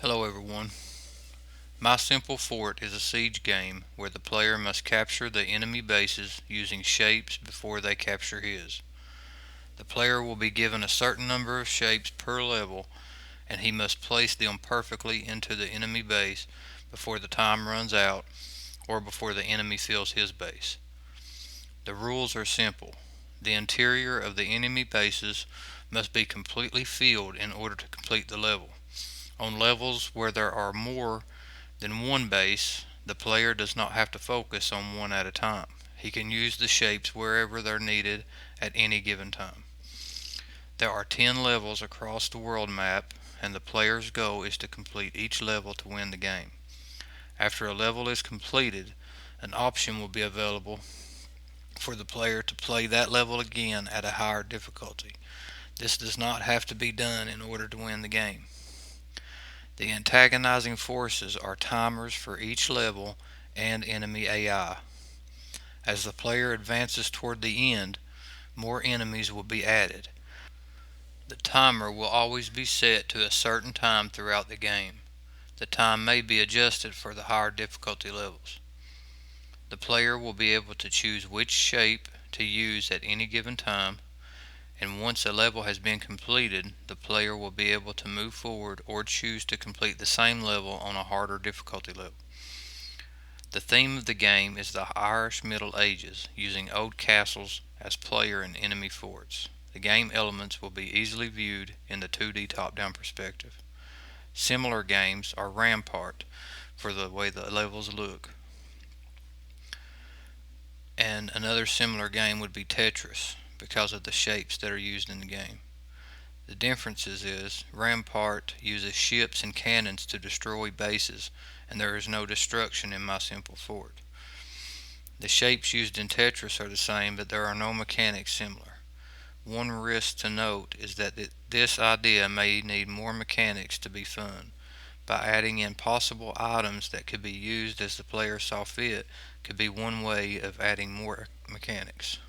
Hello everyone. My Simple Fort is a siege game where the player must capture the enemy bases using shapes before they capture his. The player will be given a certain number of shapes per level and he must place them perfectly into the enemy base before the time runs out or before the enemy fills his base. The rules are simple. The interior of the enemy bases must be completely filled in order to complete the level. On levels where there are more than one base, the player does not have to focus on one at a time. He can use the shapes wherever they're needed at any given time. There are 10 levels across the world map, and the player's goal is to complete each level to win the game. After a level is completed, an option will be available for the player to play that level again at a higher difficulty. This does not have to be done in order to win the game. The antagonizing forces are timers for each level and enemy AI. As the player advances toward the end, more enemies will be added. The timer will always be set to a certain time throughout the game. The time may be adjusted for the higher difficulty levels. The player will be able to choose which shape to use at any given time, and once a level has been completed, the player will be able to move forward or choose to complete the same level on a harder difficulty level. The theme of the game is the Irish Middle Ages, using old castles as player and enemy forts. The game elements will be easily viewed in the 2D top-down perspective. Similar games are Rampart for the way the levels look, and another similar game would be Tetris because of the shapes that are used in the game. The differences is Rampart uses ships and cannons to destroy bases, and there is no destruction in My Simple Fort. The shapes used in Tetris are the same, but there are no mechanics similar. One risk to note is that this idea may need more mechanics to be fun. By adding in possible items that could be used as the player saw fit could be one way of adding more mechanics.